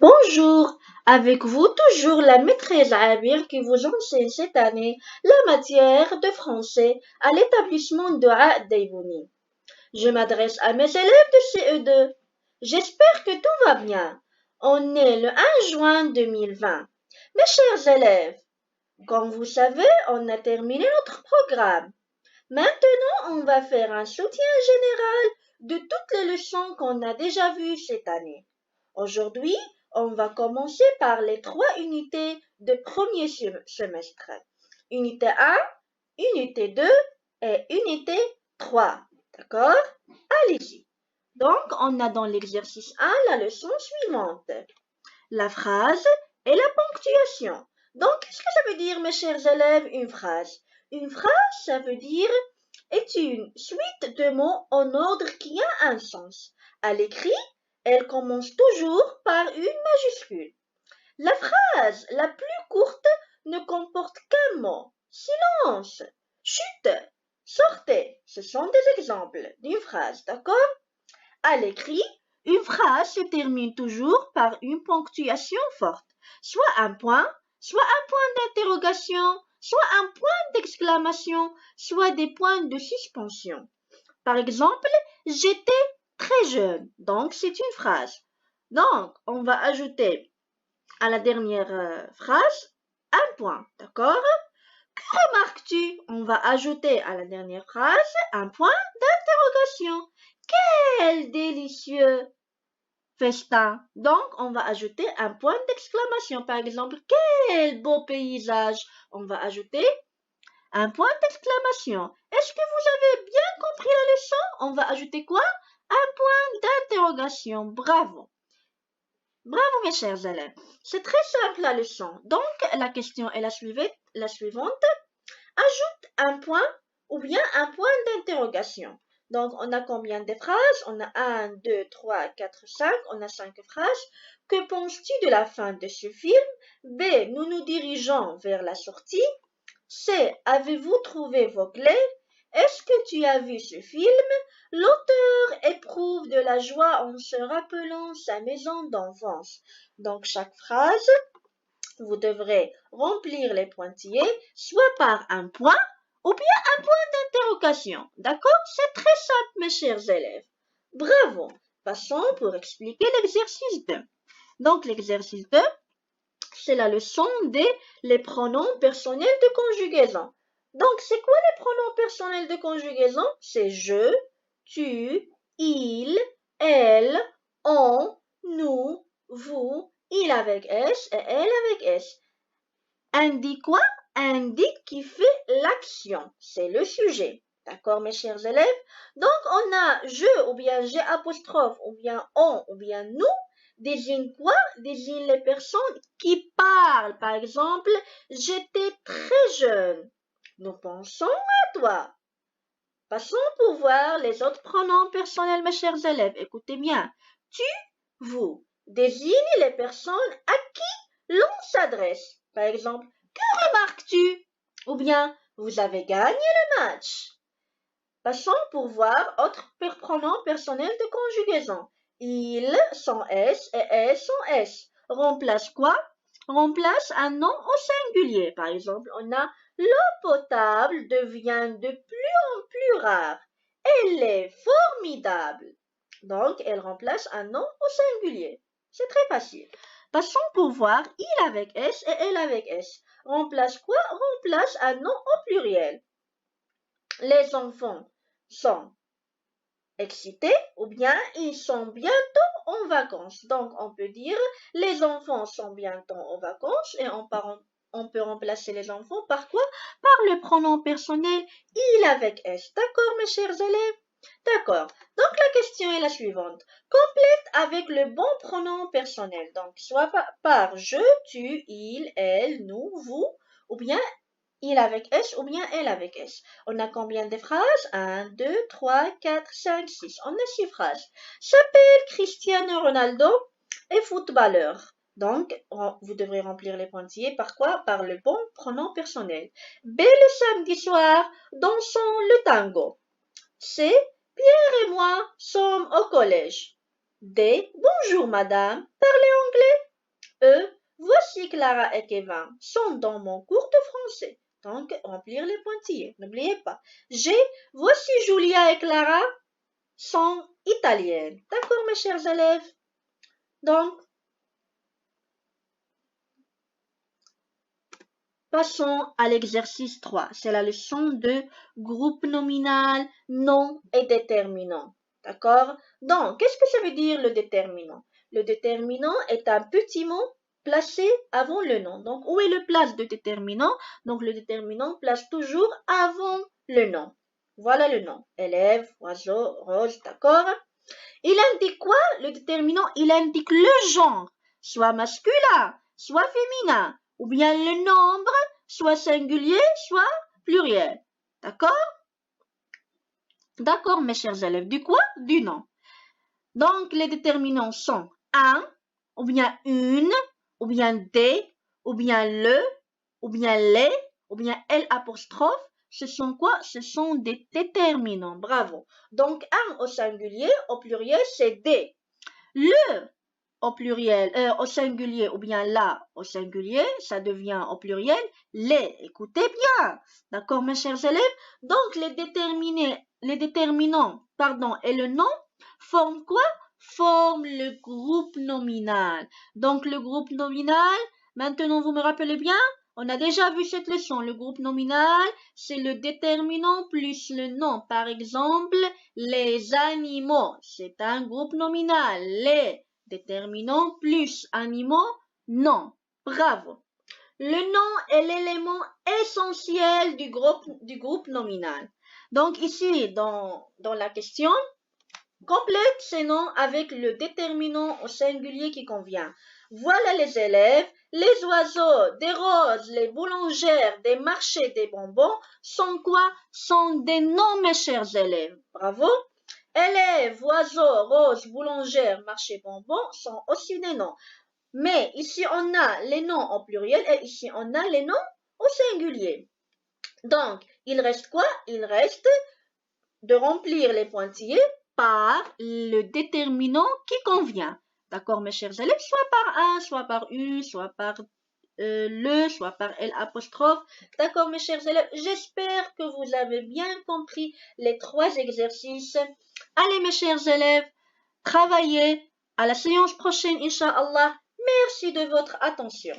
Bonjour, avec vous toujours la maîtresse Abir qui vous enseigne cette année la matière de français à l'établissement de Daibouni. Je m'adresse à mes élèves de CE2. J'espère que tout va bien. On est le 1 juin 2020. Mes chers élèves, comme vous savez, on a terminé notre programme. Maintenant, on va faire un soutien général de toutes les leçons qu'on a déjà vues cette année. Aujourd'hui, on va commencer par les trois unités de premier semestre. Unité 1, unité 2 et unité 3. D'accord? Allez-y. Donc, on a dans l'exercice 1 la leçon suivante. La phrase et la ponctuation. Donc, qu'est-ce que ça veut dire, mes chers élèves, une phrase? Une phrase, ça veut dire est une suite de mots en ordre qui a un sens. À l'écrit, elle commence toujours par une majuscule. La phrase la plus courte ne comporte qu'un mot. Silence, chute, sortez. Ce sont des exemples d'une phrase, d'accord? À l'écrit, une phrase se termine toujours par une ponctuation forte, soit un point d'interrogation, soit un point d'exclamation, soit des points de suspension. Par exemple, j'étais très jeune, donc c'est une phrase. Donc, on va ajouter à la dernière phrase un point, d'accord? Que remarques-tu? On va ajouter à la dernière phrase un point d'interrogation. Quel délicieux festin! Donc, on va ajouter un point d'exclamation. Par exemple, quel beau paysage! On va ajouter un point d'exclamation. Est-ce que vous avez bien compris la leçon? On va ajouter quoi? Un point d'interrogation. Bravo. Bravo mes chers élèves. C'est très simple la leçon. Donc, la question est la suivante. Ajoute un point ou bien un point d'interrogation. Donc, on a combien de phrases? On a 1, 2, 3, 4, 5. On a 5 phrases. Que penses-tu de la fin de ce film? B. Nous nous dirigeons vers la sortie. C. Avez-vous trouvé vos clés? Est-ce que tu as vu ce film? L'auteur éprouve de la joie en se rappelant sa maison d'enfance. Donc, chaque phrase, vous devrez remplir les pointillés, soit par un point ou bien un point d'interrogation. D'accord? C'est très simple, mes chers élèves. Bravo! Passons pour expliquer l'exercice 2. Donc, l'exercice 2, c'est la leçon les pronoms personnels de conjugaison. Donc, c'est quoi les pronoms personnels de conjugaison? C'est je, tu, il, elle, on, nous, vous, il avec S et elle avec S. Indique quoi? Indique qui fait l'action. C'est le sujet. D'accord, mes chers élèves? Donc, on a je ou bien j'ai apostrophe ou bien on ou bien nous désigne quoi? Désigne les personnes qui parlent. Par exemple, j'étais très jeune. Nous pensons à toi. Passons pour voir les autres pronoms personnels, mes chers élèves. Écoutez bien. Tu, vous désigne les personnes à qui l'on s'adresse. Par exemple, que remarques-tu? Ou bien, vous avez gagné le match. Passons pour voir autres pronoms personnels de conjugaison. Il sans S et elle sans S. Remplace quoi? Remplace un nom au singulier. Par exemple, on a l'eau potable devient de plus en plus rare. Elle est formidable. Donc, elle remplace un nom au singulier. C'est très facile. Passons pour voir il avec S et elle avec S. Remplace quoi? Remplace un nom au pluriel. Les enfants sont excités ou bien ils sont bientôt en vacances. Donc, on peut dire les enfants sont bientôt en vacances et on peut remplacer les enfants par quoi? Par le pronom personnel il avec S. D'accord, mes chers élèves? D'accord. Donc, la question est la suivante. Complète avec le bon pronom personnel. Donc, soit par je, tu, il, elle, nous, vous, ou bien il avec S ou bien elle avec S. On a combien de phrases? 1, 2, 3, 4, 5, 6. On a 6 phrases. S'appelle Cristiano Ronaldo et footballeur. Donc, vous devrez remplir les pointillés par quoi? Par le bon pronom personnel. B, le samedi soir, dansons le tango. C, Pierre et moi sommes au collège. D, bonjour madame, parlez anglais? Voici Clara et Kevin sont dans mon cours de français. Donc, remplir les pointillés. N'oubliez pas. G. Voici Julia et Clara sont italiennes. D'accord, mes chers élèves? Donc, passons à l'exercice 3. C'est la leçon de groupe nominal, nom et déterminant. D'accord? Donc, qu'est-ce que ça veut dire le déterminant? Le déterminant est un petit mot placé avant le nom. Donc, où est le place de déterminant? Donc, le déterminant place toujours avant le nom. Voilà le nom. Élève, oiseau, rose, d'accord? Il indique quoi? Le déterminant, il indique le genre, soit masculin, soit féminin, ou bien le nombre, soit singulier, soit pluriel. D'accord? D'accord, mes chers élèves. Du quoi? Du nom. Donc, les déterminants sont un, ou bien une, ou bien des, ou bien le, ou bien les, ou bien L apostrophe. Ce sont quoi? Ce sont des déterminants. Bravo. Donc, un au singulier, au pluriel, c'est des. Le au pluriel, au singulier ou bien la au singulier, ça devient au pluriel les. Écoutez bien. D'accord, mes chers élèves? Donc, les déterminants, et le nom forment quoi? Forment le groupe nominal. Donc, le groupe nominal, maintenant, vous me rappelez bien? On a déjà vu cette leçon. Le groupe nominal, c'est le déterminant plus le nom. Par exemple, les animaux, c'est un groupe nominal. Les déterminant plus animaux, nom. Bravo. Le nom est l'élément essentiel du groupe nominal. Donc ici, dans la question, complète ces noms avec le déterminant au singulier qui convient. Voilà les élèves, les oiseaux, des roses, les boulangères, des marchés, des bonbons sont quoi? Sont des noms, mes chers élèves. Bravo. Élèves, oiseaux, roses, boulangères, marchés, bonbons sont aussi des noms. Mais ici, on a les noms au pluriel et ici, on a les noms au singulier. Donc, il reste quoi? Il reste de remplir les pointillés par le déterminant qui convient. D'accord, mes chers élèves? Soit par un, soit par une, soit par le, soit par L apostrophe. D'accord, mes chers élèves? J'espère que vous avez bien compris les 3 exercices. Allez, mes chers élèves, travaillez. À la séance prochaine, Inch'Allah. Merci de votre attention.